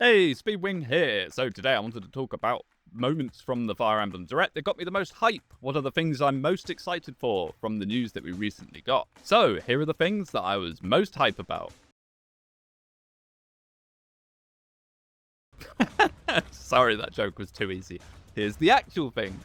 Hey, Speedwinghere here. So today I wanted to talk about moments from the Fire Emblem Direct that got me the most hype. What are the things I'm most excited for from the news that we recently got? So here are the things that I was most hype about. Sorry, that joke was too easy. Here's the actual things.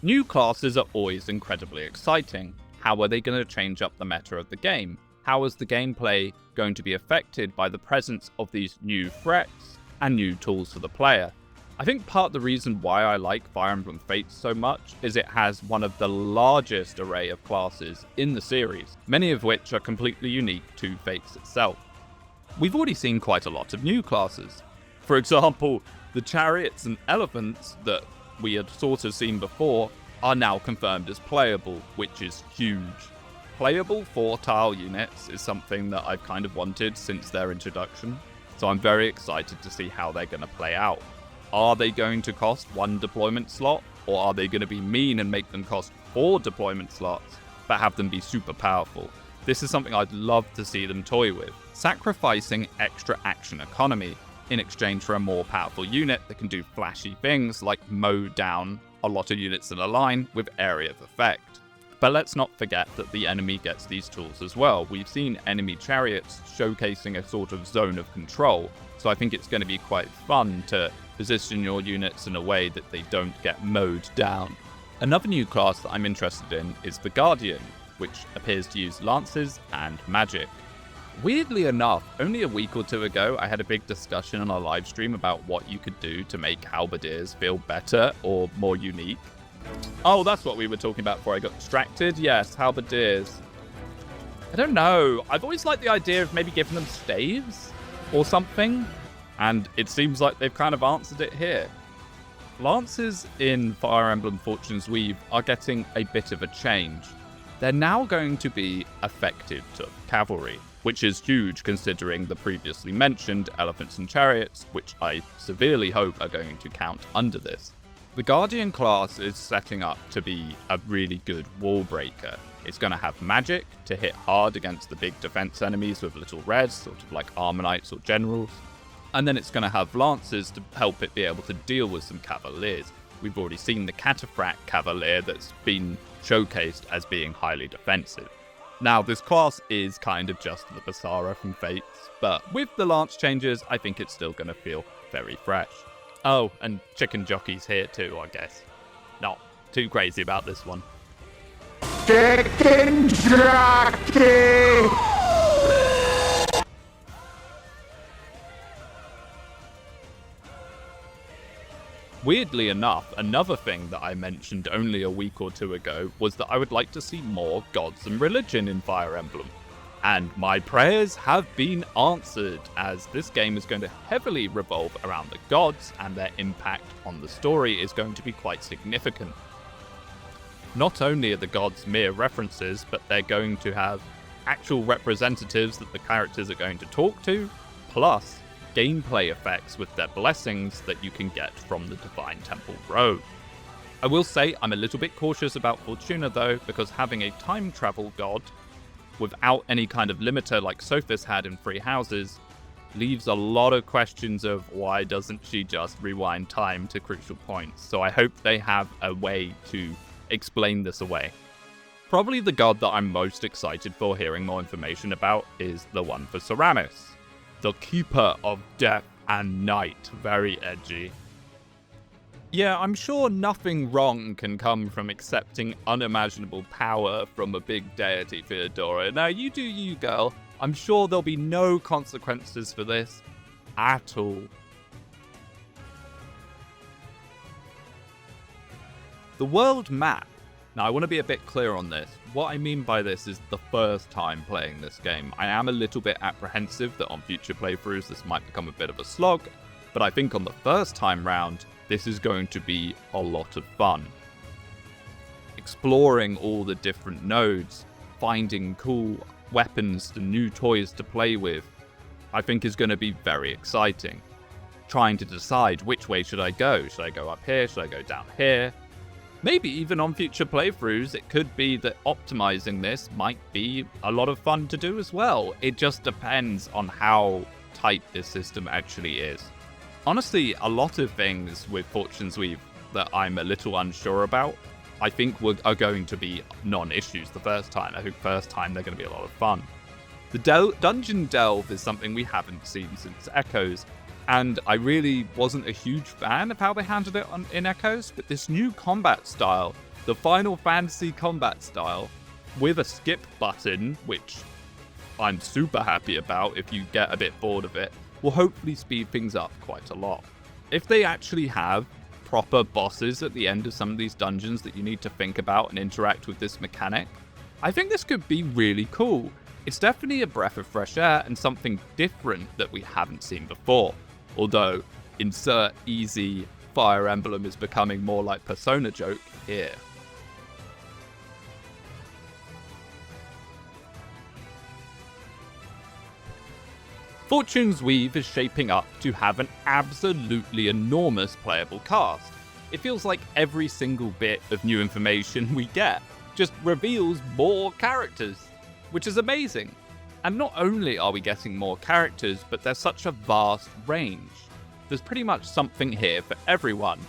New classes are always incredibly exciting. How are they going to change up the meta of the game? How is the gameplay going to be affected by the presence of these new threats and new tools for the player? I think part of the reason why I like Fire Emblem Fates so much is it has one of the largest array of classes in the series, many of which are completely unique to Fates itself. We've already seen quite a lot of new classes. For example, the chariots and elephants that we had sort of seen before are now confirmed as playable, which is huge. Playable 4-tile units is something that I've kind of wanted since their introduction, so I'm very excited to see how they're going to play out. Are they going to cost 1 deployment slot, or are they going to be mean and make them cost 4 deployment slots, but have them be super powerful? This is something I'd love to see them toy with. Sacrificing extra action economy in exchange for a more powerful unit that can do flashy things like mow down a lot of units in a line with area of effect. But let's not forget that the enemy gets these tools as well. We've seen enemy chariots showcasing a sort of zone of control, so I think it's going to be quite fun to position your units in a way that they don't get mowed down. Another new class that I'm interested in is the Guardian, which appears to use lances and magic. Weirdly enough, only a week or two ago, I had a big discussion on our live stream about what you could do to make halberdiers feel better or more unique. Oh, that's what we were talking about before I got distracted. Yes, halberdiers. I don't know. I've always liked the idea of maybe giving them staves or something, and it seems like they've kind of answered it here. Lances in Fire Emblem Fortune's Weave are getting a bit of a change. They're now going to be effective to cavalry, which is huge considering the previously mentioned elephants and chariots, which I severely hope are going to count under this. The Guardian class is setting up to be a really good wall breaker. It's going to have magic to hit hard against the big defense enemies with little reds, sort of like armor knights or generals. And then it's going to have lances to help it be able to deal with some cavaliers. We've already seen the Cataphract Cavalier that's been showcased as being highly defensive. Now, this class is kind of just the Basara from Fates, but with the lance changes, I think it's still going to feel very fresh. Oh, and Chicken Jockey's here too, I guess. Not too crazy about this one. Chicken Jockey! Weirdly enough, another thing that I mentioned only a week or two ago was that I would like to see more gods and religion in Fire Emblem. And my prayers have been answered, as this game is going to heavily revolve around the gods, and their impact on the story is going to be quite significant. Not only are the gods mere references, but they're going to have actual representatives that the characters are going to talk to, plus gameplay effects with their blessings that you can get from the Divine Temple robe. I will say I'm a little bit cautious about Fortuna though, because having a time travel god without any kind of limiter like Sophis had in Free Houses leaves a lot of questions of why doesn't she just rewind time to crucial points. So I hope they have a way to explain this away. Probably the god that I'm most excited for hearing more information about is the one for Ceramis. The Keeper of Death and Night. Very edgy. Yeah, I'm sure nothing wrong can come from accepting unimaginable power from a big deity, Theodora. Now, you do you, girl. I'm sure there'll be no consequences for this at all. The world map. Now, I want to be a bit clear on this. What I mean by this is the first time playing this game. I am a little bit apprehensive that on future playthroughs this might become a bit of a slog, but I think on the first time round, this is going to be a lot of fun. Exploring all the different nodes, finding cool weapons and new toys to play with, I think is going to be very exciting. Trying to decide which way should I go? Should I go up here? Should I go down here? Maybe even on future playthroughs, it could be that optimizing this might be a lot of fun to do as well. It just depends on how tight this system actually is. Honestly, a lot of things with Fortune's Weave that I'm a little unsure about, I think are going to be non-issues the first time. I think first time they're going to be a lot of fun. The dungeon delve is something we haven't seen since Echoes, and I really wasn't a huge fan of how they handled it in Echoes, but this new combat style, the Final Fantasy combat style, with a skip button, which I'm super happy about if you get a bit bored of it, will hopefully speed things up quite a lot. If they actually have proper bosses at the end of some of these dungeons that you need to think about and interact with this mechanic, I think this could be really cool. It's definitely a breath of fresh air and something different that we haven't seen before. Although, insert easy Fire Emblem is becoming more like Persona joke here. Fortune's Weave is shaping up to have an absolutely enormous playable cast. It feels like every single bit of new information we get just reveals more characters, which is amazing. And not only are we getting more characters, but there's such a vast range. There's pretty much something here for everyone.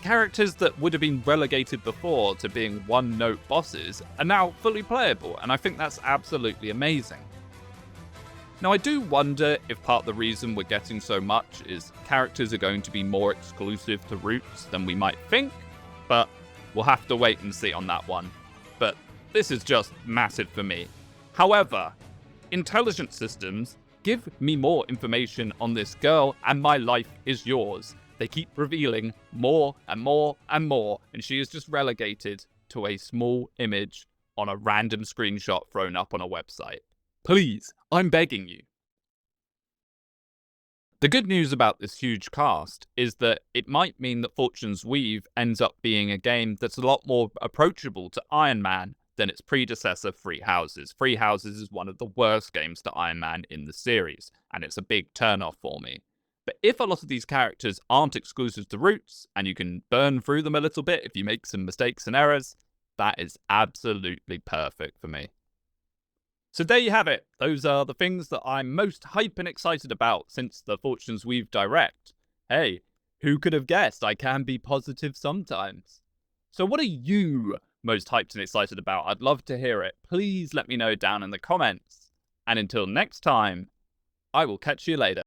Characters that would have been relegated before to being one-note bosses are now fully playable, and I think that's absolutely amazing. Now, I do wonder if part of the reason we're getting so much is characters are going to be more exclusive to Roots than we might think, but we'll have to wait and see on that one. But this is just massive for me. However, intelligent systems, give me more information on this girl and my life is yours. They keep revealing more and more and more, and she is just relegated to a small image on a random screenshot thrown up on a website. Please, I'm begging you. The good news about this huge cast is that it might mean that Fortune's Weave ends up being a game that's a lot more approachable to Iron Man than its predecessor, Three Houses. Three Houses is one of the worst games to Iron Man in the series, and it's a big turn-off for me. But if a lot of these characters aren't exclusive to Roots, and you can burn through them a little bit if you make some mistakes and errors, that is absolutely perfect for me. So there you have it. Those are the things that I'm most hype and excited about since the Fortune's Weave Direct. Hey, who could have guessed I can be positive sometimes? So what are you most hyped and excited about? I'd love to hear it. Please let me know down in the comments. And until next time, I will catch you later.